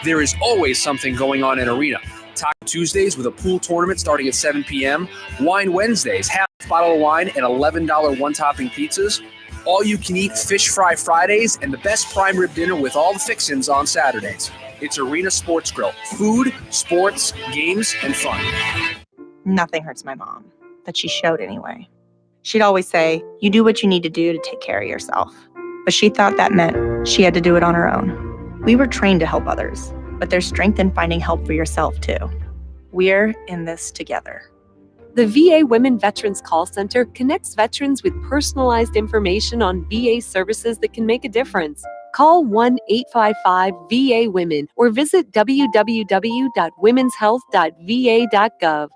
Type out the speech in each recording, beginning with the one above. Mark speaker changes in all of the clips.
Speaker 1: There is always something going on in Arena. Taco Tuesdays with a pool tournament starting at 7 p.m. Wine Wednesdays, half a bottle of wine and $11 one-topping pizzas. All-you-can-eat fish fry Fridays and the best prime rib dinner with all the fixins on Saturdays. It's Arena Sports Grill. Food, sports, games, and fun.
Speaker 2: Nothing hurts my mom, that she showed anyway. She'd always say, you do what you need to do to take care of yourself. But she thought that meant she had to do it on her own. We were trained to help others, but there's strength in finding help for yourself too. We're in this together.
Speaker 3: The VA Women Veterans Call Center connects veterans with personalized information on VA services that can make a difference. Call 1-855-VA-WOMEN or visit www.womenshealth.va.gov.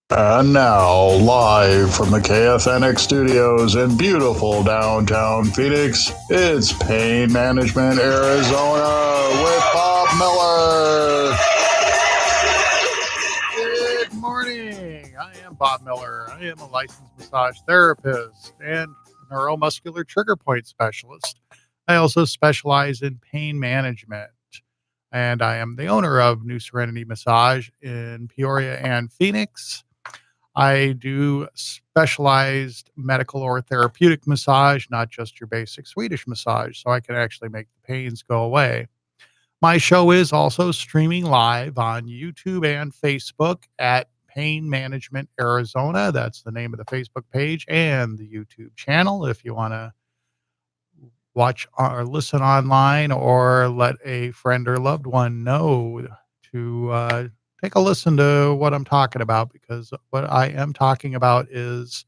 Speaker 4: And now, live from the KFNX studios in beautiful downtown Phoenix, it's Pain Management Arizona with Bob Miller.
Speaker 5: Good morning. I am Bob Miller. I am a licensed massage therapist and neuromuscular trigger point specialist. I also specialize in pain management. And I am the owner of New Serenity Massage in Peoria and Phoenix. I do specialized medical or therapeutic massage, not just your basic Swedish massage, so I can actually make the pains go away. My show is also streaming live on YouTube and Facebook at Pain Management Arizona. That's the name of the Facebook page and the YouTube channel. If you want to watch or listen online or let a friend or loved one know to take a listen to what I'm talking about, because what I am talking about is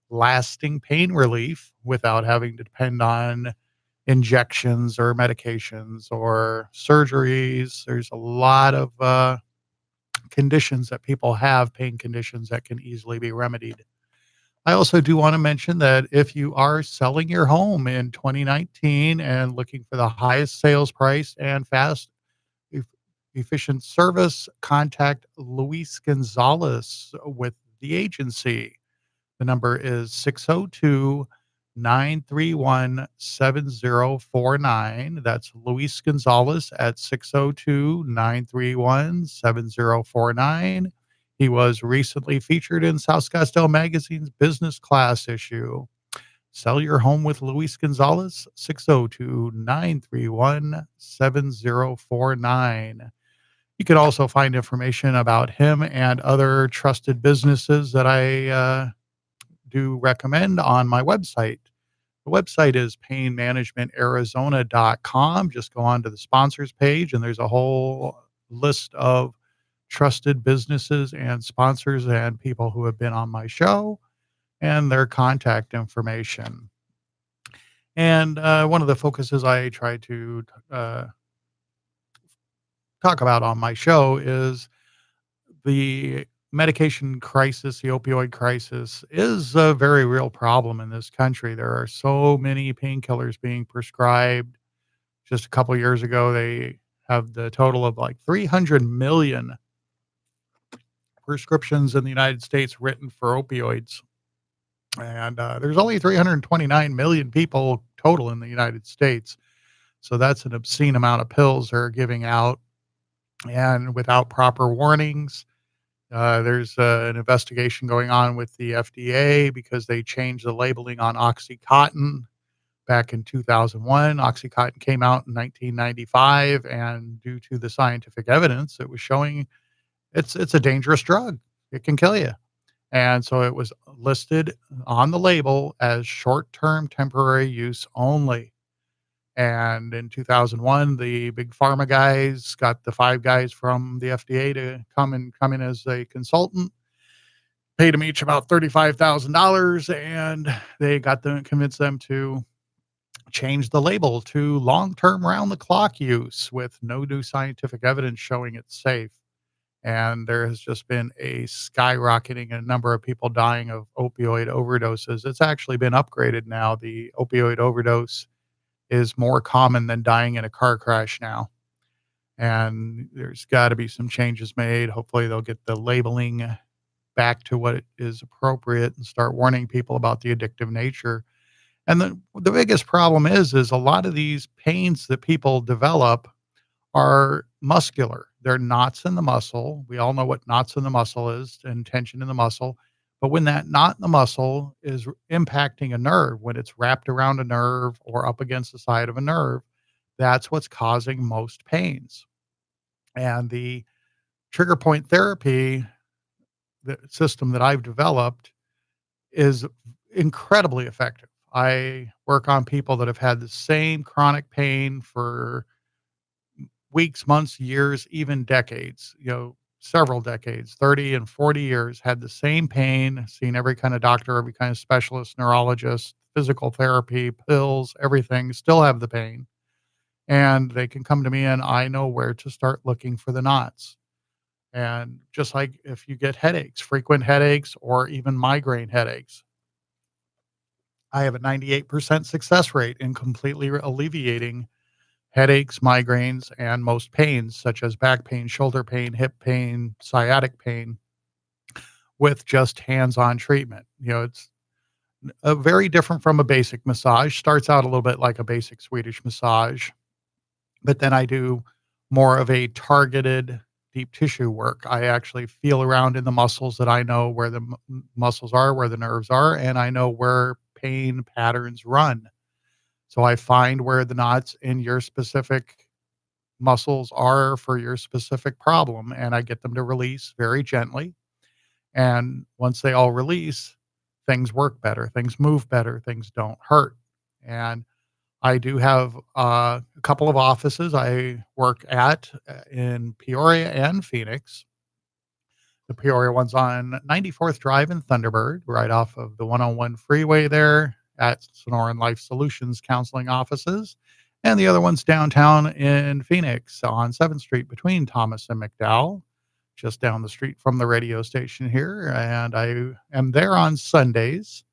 Speaker 5: lasting pain relief without having to depend on injections or medications or surgeries. There's a lot of conditions that people have, pain conditions that can easily be remedied. I also do want to mention that if you are selling your home in 2019 and looking for the highest sales price and fast efficient service, contact Luis Gonzalez with the agency. The number is 602-931-7049. That's Luis Gonzalez at 602-931-7049. He was recently featured in South Scottsdale Magazine's business class issue. Sell your home with Luis Gonzalez, 602-931-7049. You can also find information about him and other trusted businesses that I do recommend on my website. The website is painmanagementarizona.com. Just go on to the sponsors page, and there's a whole list of trusted businesses and sponsors and people who have been on my show and their contact information. And one of the focuses I try to talk about on my show is the medication crisis. The opioid crisis is a very real problem in this country. There are so many painkillers being prescribed. Just a couple years ago, they have the total of like 300 million prescriptions in the United States written for opioids. And there's only 329 million people total in the United States. So that's an obscene amount of pills they're giving out. And without proper warnings, there's an investigation going on with the FDA because they changed the labeling on OxyContin back in 2001. OxyContin came out in 1995, and due to the scientific evidence, it was showing it's a dangerous drug. It can kill you. And so it was listed on the label as short-term temporary use only. And in 2001, the big pharma guys got the 5 guys from the FDA to come in as a consultant, paid them each about $35,000, and they convinced them to change the label to long-term round-the-clock use with no new scientific evidence showing it's safe. And there has just been a skyrocketing in a number of people dying of opioid overdoses. It's actually been upgraded now. The opioid overdose is more common than dying in a car crash now. And there's got to be some changes made. Hopefully they'll get the labeling back to what is appropriate and start warning people about the addictive nature. And the biggest problem is a lot of these pains that people develop are muscular. They're knots in the muscle. We all know what knots in the muscle is and tension in the muscle. But when that knot in the muscle is impacting a nerve, when it's wrapped around a nerve or up against the side of a nerve, that's what's causing most pains. And the trigger point therapy, the system that I've developed, is incredibly effective. I work on people that have had the same chronic pain for weeks, months, years, even decades, several decades, 30 and 40 years, had the same pain, seen every kind of doctor, every kind of specialist, neurologist, physical therapy, pills, everything, still have the pain. And they can come to me and I know where to start looking for the knots. And just like if you get headaches, frequent headaches, or even migraine headaches, I have a 98% success rate in completely alleviating headaches, migraines, and most pains, such as back pain, shoulder pain, hip pain, sciatic pain, with just hands-on treatment. It's very different from a basic massage. Starts out a little bit like a basic Swedish massage, but then I do more of a targeted deep tissue work. I actually feel around in the muscles that I know where the muscles are, where the nerves are, and I know where pain patterns run. So I find where the knots in your specific muscles are for your specific problem, and I get them to release very gently. And once they all release, things work better, things move better, things don't hurt. And I do have a couple of offices I work at in Peoria and Phoenix. The Peoria one's on 94th Drive in Thunderbird, right off of the 101 freeway there at Sonoran Life Solutions Counseling offices. And the other one's downtown in Phoenix on 7th Street between Thomas and McDowell, just down the street from the radio station here. And I am there on Sundays.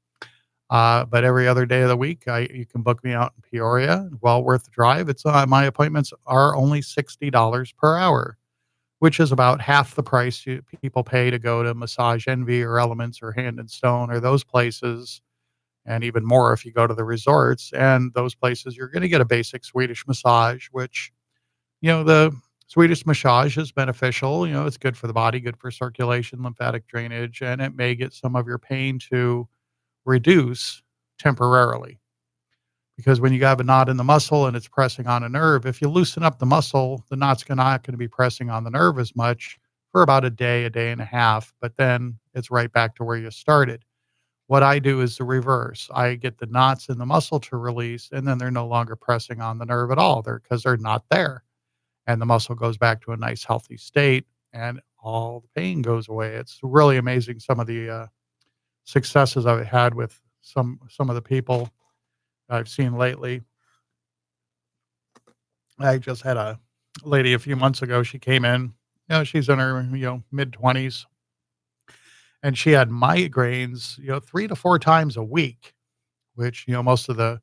Speaker 5: But every other day of the week, you can book me out in Peoria. Well worth the drive. My appointments are only $60 per hour, which is about half the price people pay to go to Massage Envy or Elements or Hand and Stone or those places, and even more if you go to the resorts. And those places, you're going to get a basic Swedish massage, which, the Swedish massage is beneficial. It's good for the body, good for circulation, lymphatic drainage, and it may get some of your pain to reduce temporarily. Because when you have a knot in the muscle and it's pressing on a nerve, if you loosen up the muscle, the knot's not going to be pressing on the nerve as much for about a day and a half, but then it's right back to where you started. What I do is the reverse. I get the knots in the muscle to release, and then they're no longer pressing on the nerve at all. Because they're not there. And the muscle goes back to a nice, healthy state, and all the pain goes away. It's really amazing some of the successes I've had with some of the people I've seen lately. I just had a lady a few months ago. She came in, she's in her, mid-20s, and she had migraines, 3 to 4 times a week, which, most of the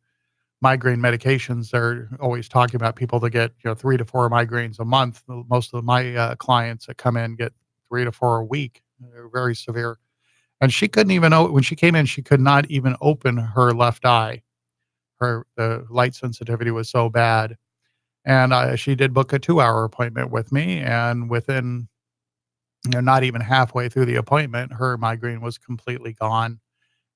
Speaker 5: migraine medications, they're always talking about people that get, 3 to 4 migraines a month. Most of my clients that come in get 3 to 4 a week. They're very severe. And she couldn't even, when she came in, she could not even open her left eye. The light sensitivity was so bad. And she did book a 2-hour appointment with me. And within, not even halfway through the appointment, her migraine was completely gone.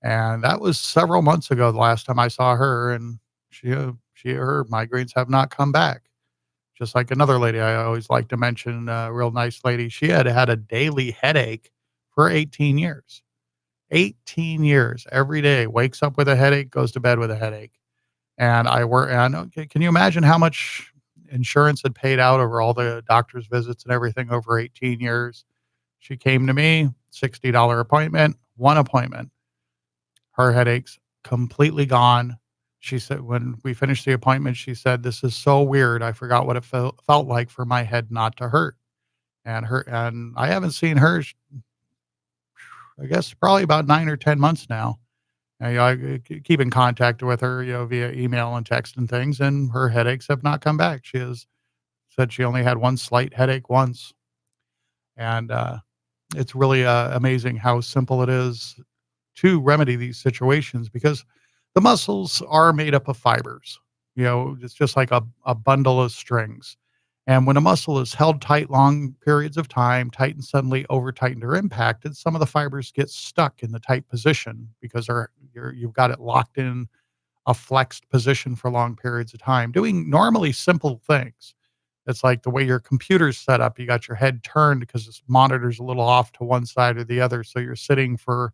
Speaker 5: And that was several months ago, the last time I saw her. And her migraines have not come back. Just like another lady I always like to mention, a real nice lady. She had a daily headache for 18 years. 18 years, every day, wakes up with a headache, goes to bed with a headache. And can you imagine how much insurance had paid out over all the doctor's visits and everything over 18 years? She came to me, $60 appointment, one appointment. Her headache's completely gone. She said, when we finished the appointment, she said, "This is so weird. I forgot what it felt like for my head not to hurt." And I haven't seen her, I guess, probably about 9 or 10 months now. And, I keep in contact with her, via email and text and things, and her headaches have not come back. She has said she only had one slight headache once. And it's really amazing how simple it is to remedy these situations, because the muscles are made up of fibers. It's just like a bundle of strings. And when a muscle is held tight long periods of time, tightened suddenly, over tightened or impacted, some of the fibers get stuck in the tight position because you've got it locked in a flexed position for long periods of time, doing normally simple things. It's like the way your computer's set up. You got your head turned because this monitor's a little off to one side or the other. So you're sitting for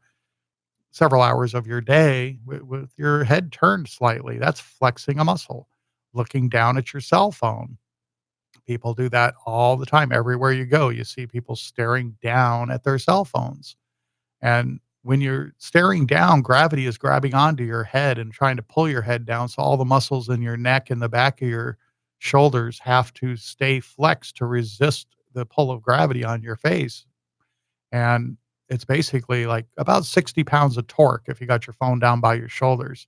Speaker 5: several hours of your day with your head turned slightly. That's flexing a muscle. Looking down at your cell phone. People do that all the time. Everywhere you go, you see people staring down at their cell phones. And when you're staring down, gravity is grabbing onto your head and trying to pull your head down. So all the muscles in your neck and the back of your shoulders have to stay flexed to resist the pull of gravity on your face. And it's basically like about 60 pounds of torque if you got your phone down by your shoulders,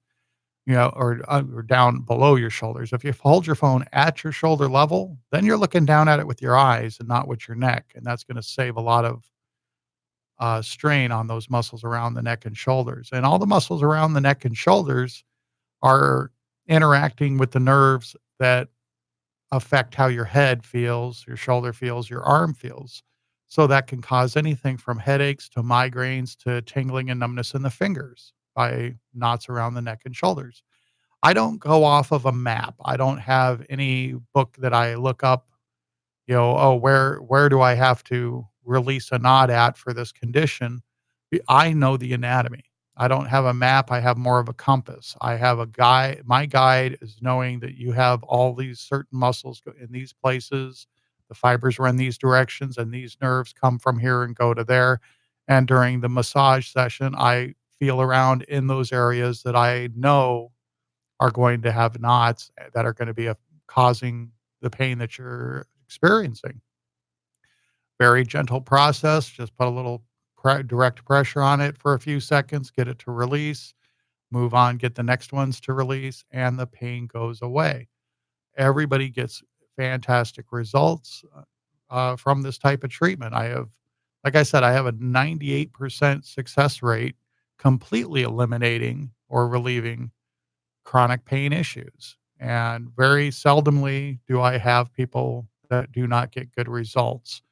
Speaker 5: or down below your shoulders. If you hold your phone at your shoulder level, then you're looking down at it with your eyes and not with your neck. And that's going to save a lot of strain on those muscles around the neck and shoulders. And all the muscles around the neck and shoulders are interacting with the nerves that affect how your head feels, your shoulder feels, your arm feels. So that can cause anything from headaches to migraines to tingling and numbness in the fingers by knots around the neck and shoulders. I don't go off of a map. I don't have any book that I look up, oh, where do I have to release a knot at for this condition? I know the anatomy. I don't have a map. I have more of a compass. I have a guide. My guide is knowing that you have all these certain muscles in these places. The fibers run these directions and these nerves come from here and go to there. And during the massage session, I feel around in those areas that I know are going to have knots that are going to be causing the pain that you're experiencing. Very gentle process. Just put a little direct pressure on it for a few seconds, get it to release, move on, get the next ones to release, and the pain goes away. Everybody gets fantastic results from this type of treatment. Like I said, I have a 98% success rate completely eliminating or relieving chronic pain issues. And very seldomly do I have people that do not get good results.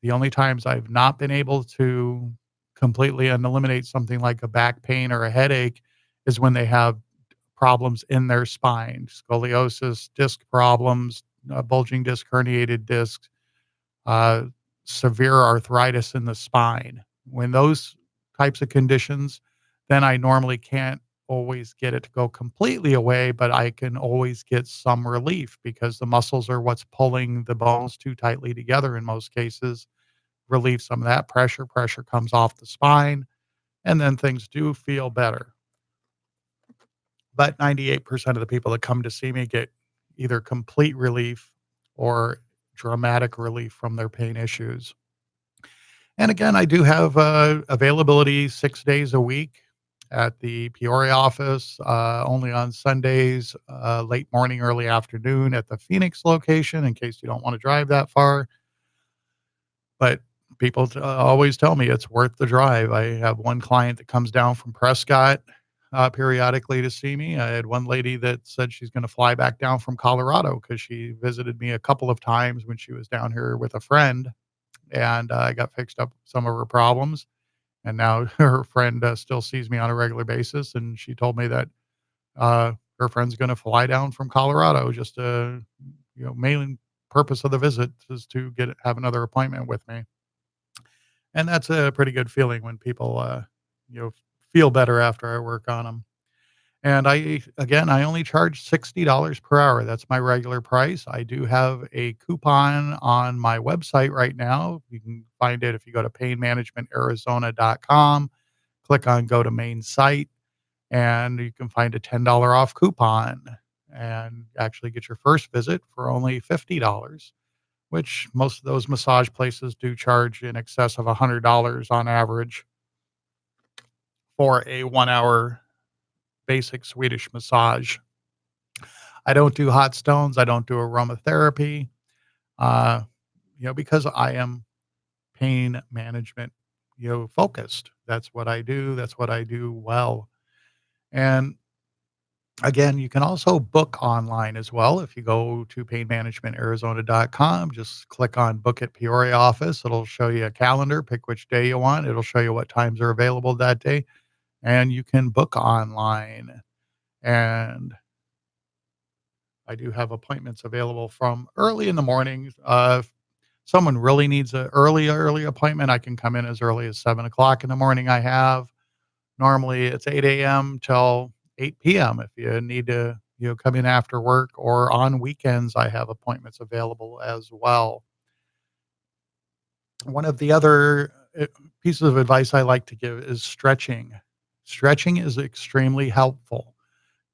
Speaker 5: The only times I've not been able to completely eliminate something like a back pain or a headache is when they have problems in their spine, scoliosis, disc problems, bulging disc, herniated discs, uh, severe arthritis in the spine. When those types of conditions, then I normally can't always get it to go completely away, but I can always get some relief because the muscles are what's pulling the bones too tightly together in most cases. Relieve some of that pressure. Pressure comes off the spine, and then things do feel better. But 98% of the people that come to see me get either complete relief or dramatic relief from their pain issues. And again, I do have availability 6 days a week at the Peoria office, only on Sundays, late morning, early afternoon at the Phoenix location in case you don't want to drive that far. But people always tell me it's worth the drive. I have one client that comes down from Prescott periodically to see me. I had one lady that said she's going to fly back down from Colorado because she visited me a couple of times when she was down here with a friend, and I got fixed up some of her problems. And now her friend still sees me on a regular basis, and she told me that her friend's going to fly down from Colorado just to, main purpose of the visit is to have another appointment with me. And that's a pretty good feeling when people, feel better after I work on them. And I only charge $60 per hour. That's my regular price. I do have a coupon on my website right now. You can find it if you go to painmanagementarizona.com, click on go to main site, and you can find a $10 off coupon and actually get your first visit for only $50, which most of those massage places do charge in excess of $100 on average for a 1 hour basic Swedish massage. I don't do hot stones. I don't do aromatherapy, because I am pain management, focused. That's what I do. That's what I do well. And Again, you can also book online as well. If you go to painmanagementarizona.com, just click on Book at Peoria office. It'll show you a calendar, pick which day you want. It'll show you what times are available that day, and you can book online. And I do have appointments available from early in the morning. If someone really needs an early appointment, I can come in as early as 7 o'clock in the morning. I have normally it's 8 a.m. till 8 p.m. If you need to, come in after work or on weekends, I have appointments available as well. One of the other pieces of advice I like to give is stretching. Stretching is extremely helpful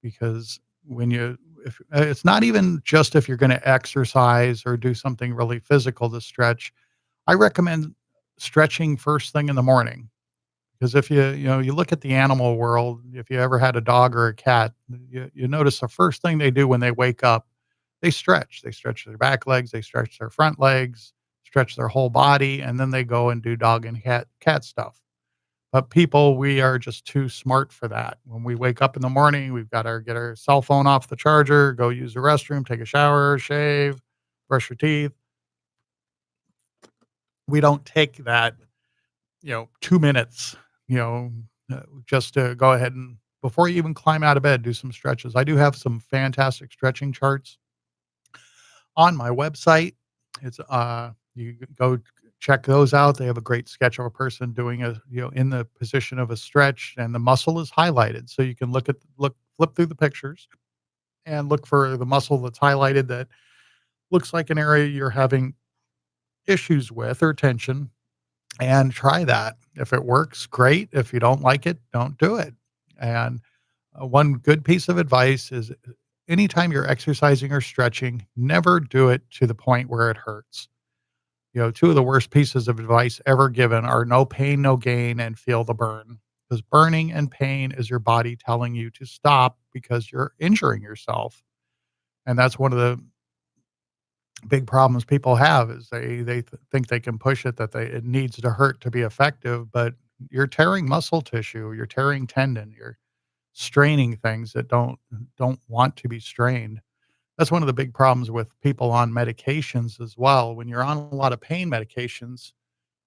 Speaker 5: because when you if it's not even just if you're going to exercise or do something really physical to stretch. I recommend stretching first thing in the morning because if you look at the animal world, if you ever had a dog or a cat, you notice the first thing they do when they wake up, they stretch. They stretch their back legs, they stretch their front legs, stretch their whole body, and then they go and do dog and cat stuff. But people, we are just too smart for that. When we wake up in the morning, we've got to get our cell phone off the charger, go use the restroom, take a shower, shave, brush your teeth. We don't take that, 2 minutes, you know, just to go ahead and before you even climb out of bed, do some stretches. I do have some fantastic stretching charts on my website. It's you can go check those out. They have a great sketch of a person doing in the position of a stretch and the muscle is highlighted. So you can flip through the pictures and look for the muscle that's highlighted that looks like an area you're having issues with or tension and try that. If it works, great. If you don't like it, don't do it. And one good piece of advice is anytime you're exercising or stretching, never do it to the point where it hurts. Two of the worst pieces of advice ever given are no pain, no gain, and feel the burn. Because burning and pain is your body telling you to stop because you're injuring yourself. And that's one of the big problems people have is they think they can push it, that it needs to hurt to be effective, but you're tearing muscle tissue, you're tearing tendon, you're straining things that don't want to be strained. That's one of the big problems with people on medications as well. When you're on a lot of pain medications,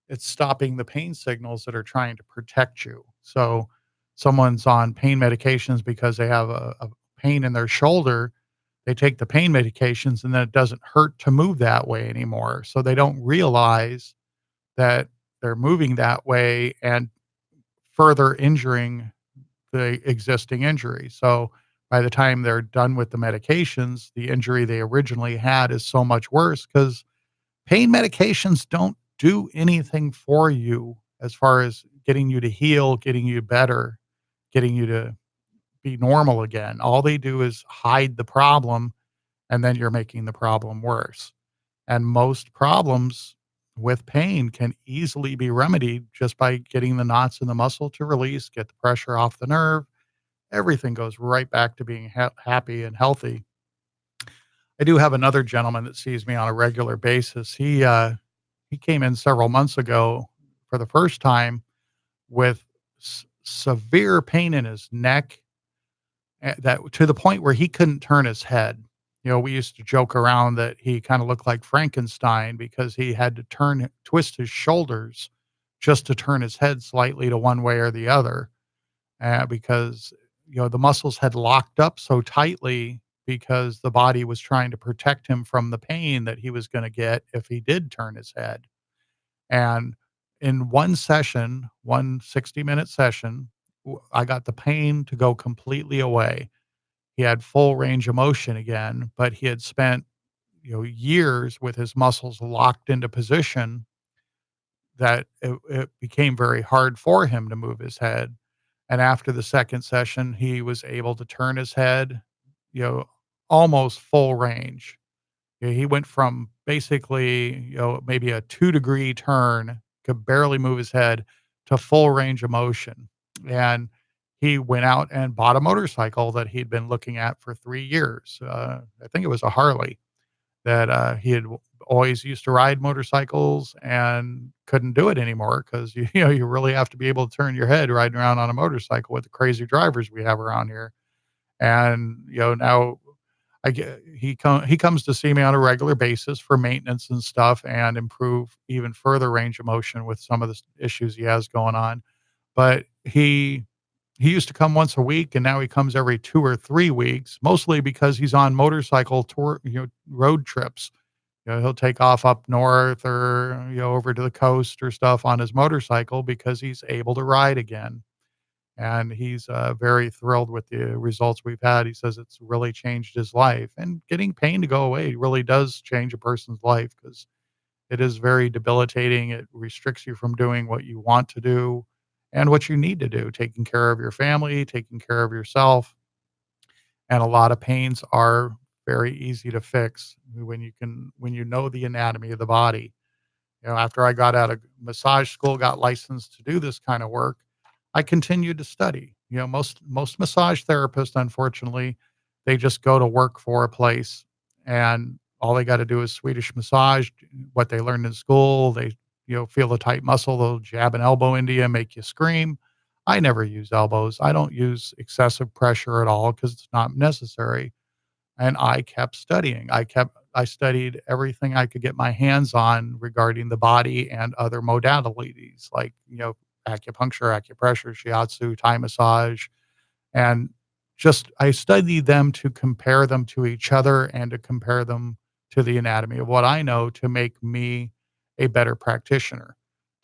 Speaker 5: it's stopping the pain signals that are trying to protect you. So someone's on pain medications because they have a pain in their shoulder. They take the pain medications and then it doesn't hurt to move that way anymore. So they don't realize that they're moving that way and further injuring the existing injury. So by the time they're done with the medications, the injury they originally had is so much worse because pain medications don't do anything for you as far as getting you to heal, getting you better, getting you to be normal again. All they do is hide the problem, and then you're making the problem worse. And most problems with pain can easily be remedied just by getting the knots in the muscle to release, get the pressure off the nerve. Everything goes right back to being happy and healthy. I do have another gentleman that sees me on a regular basis. He came in several months ago for the first time with severe pain in his neck, that to the point where he couldn't turn his head. We used to joke around that he kind of looked like Frankenstein because he had to twist his shoulders just to turn his head slightly to one way or the other, because the muscles had locked up so tightly because the body was trying to protect him from the pain that he was going to get if he did turn his head. And in one 60-minute session, I got the pain to go completely away. He had full range of motion again, but he had spent, years with his muscles locked into position that it became very hard for him to move his head. And after the second session, he was able to turn his head, almost full range. He went from basically, maybe a 2-degree turn, could barely move his head, to full range of motion. And he went out and bought a motorcycle that he'd been looking at for 3 years. I think it was a Harley that he had always used to ride motorcycles and couldn't do it anymore because you really have to be able to turn your head riding around on a motorcycle with the crazy drivers we have around here. And, now he comes to see me on a regular basis for maintenance and stuff and improve even further range of motion with some of the issues he has going on. But he used to come once a week, and now he comes every 2 or 3 weeks, mostly because he's on motorcycle tour, road trips. He'll take off up north or, over to the coast or stuff on his motorcycle because he's able to ride again. And he's very thrilled with the results we've had. He says it's really changed his life. And getting pain to go away really does change a person's life because it is very debilitating. It restricts you from doing what you want to do and what you need to do, taking care of your family, taking care of yourself. And a lot of pains are very easy to fix when you know the anatomy of the body. After I got out of massage school, got licensed to do this kind of work, I continued to study. Most massage therapists, unfortunately, they just go to work for a place and all they got to do is Swedish massage, what they learned in school. They, feel a tight muscle, they'll jab an elbow into you, make you scream. I never use elbows. I don't use excessive pressure at all because it's not necessary. And I kept studying. I studied everything I could get my hands on regarding the body and other modalities like, acupuncture, acupressure, shiatsu, Thai massage. And I studied them to compare them to each other and to compare them to the anatomy of what I know to make me a better practitioner,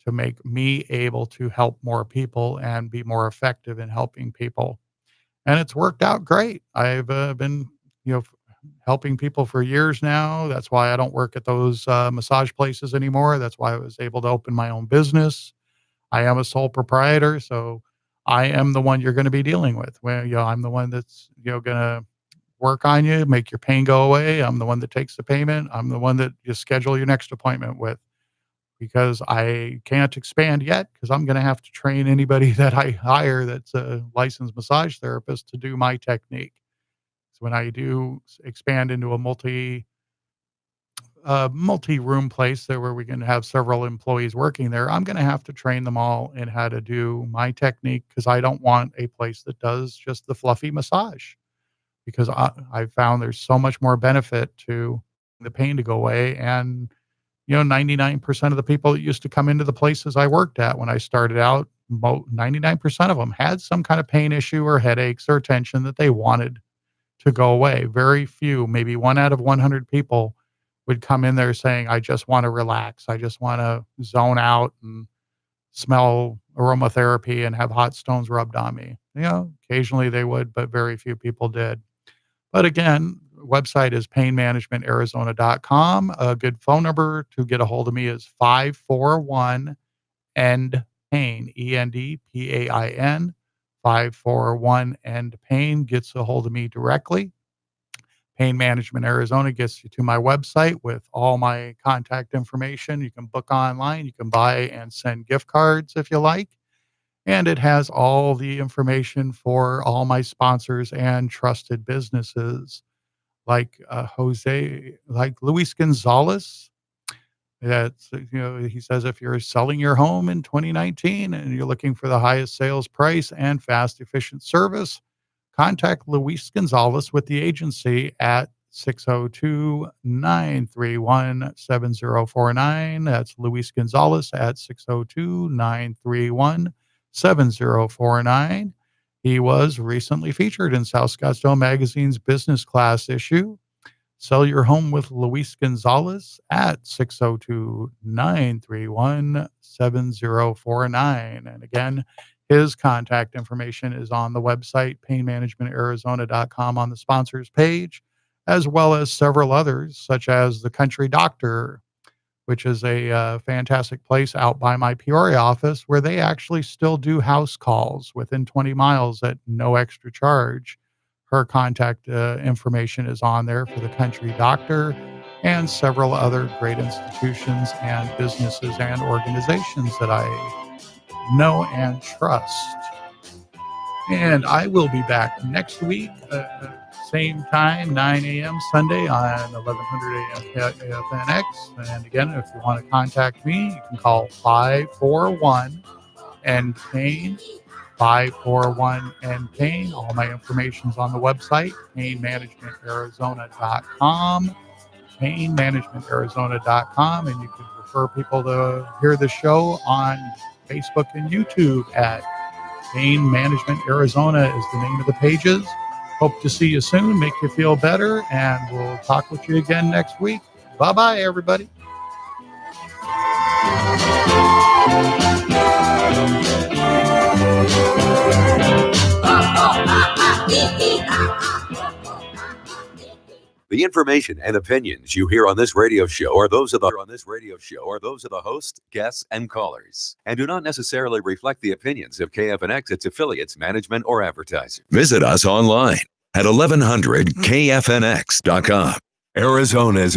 Speaker 5: to make me able to help more people and be more effective in helping people. And it's worked out great. I've been, helping people for years now. That's why I don't work at those massage places anymore. That's why I was able to open my own business. I am a sole proprietor, so I am the one you're going to be dealing with. I'm the one that's, going to work on you, make your pain go away. I'm the one that takes the payment. I'm the one that you schedule your next appointment with because I can't expand yet because I'm going to have to train anybody that I hire that's a licensed massage therapist to do my technique. So when I do expand into a multi-room place there where we can have several employees working there, I'm going to have to train them all in how to do my technique because I don't want a place that does just the fluffy massage because I found there's so much more benefit to the pain to go away. And 99% of the people that used to come into the places I worked at when I started out, 99% of them had some kind of pain issue or headaches or tension that they wanted to go away. Very few, maybe 1 out of 100 people would come in there saying, I just want to relax. I just want to zone out and smell aromatherapy and have hot stones rubbed on me. Occasionally they would, but very few people did. But again, website is painmanagementarizona.com. A good phone number to get a hold of me is 541-END-PAIN, ENDPAIN, 541-END-PAIN gets a hold of me directly. Pain Management Arizona gets you to my website with all my contact information. You can book online. You can buy and send gift cards if you like. And it has all the information for all my sponsors and trusted businesses like Luis Gonzalez. That's, he says, if you're selling your home in 2019 and you're looking for the highest sales price and fast, efficient service, contact Luis Gonzalez with the agency at 602-931-7049. That's Luis Gonzalez at 602-931-7049. He was recently featured in South Scottsdale Magazine's business class issue. Sell your home with Luis Gonzalez at 602-931-7049. And again, his contact information is on the website, painmanagementarizona.com, on the sponsors page, as well as several others, such as the Country Doctor, which is a fantastic place out by my Peoria office where they actually still do house calls within 20 miles at no extra charge. Her contact information is on there for the Country Doctor and several other great institutions and businesses and organizations that I know and trust. And I will be back next week, same time, 9 a.m. Sunday on 1100 AM KFNX. And again, if you want to contact me, you can call 541-END-PAIN, 541-N-PAIN. All my information's on the website, painmanagementarizona.com, painmanagementarizona.com, and you can refer people to hear the show on Facebook and YouTube at Pain Management Arizona is the name of the pages. Hope to see you soon, make you feel better, and we'll talk with you again next week. Bye-bye, everybody.
Speaker 6: The information and opinions you hear on this radio show are those of the host, guests, and callers, and do not necessarily reflect the opinions of KFNX, its affiliates, management, or advertisers. Visit us online at 1100kfnx.com. Arizona's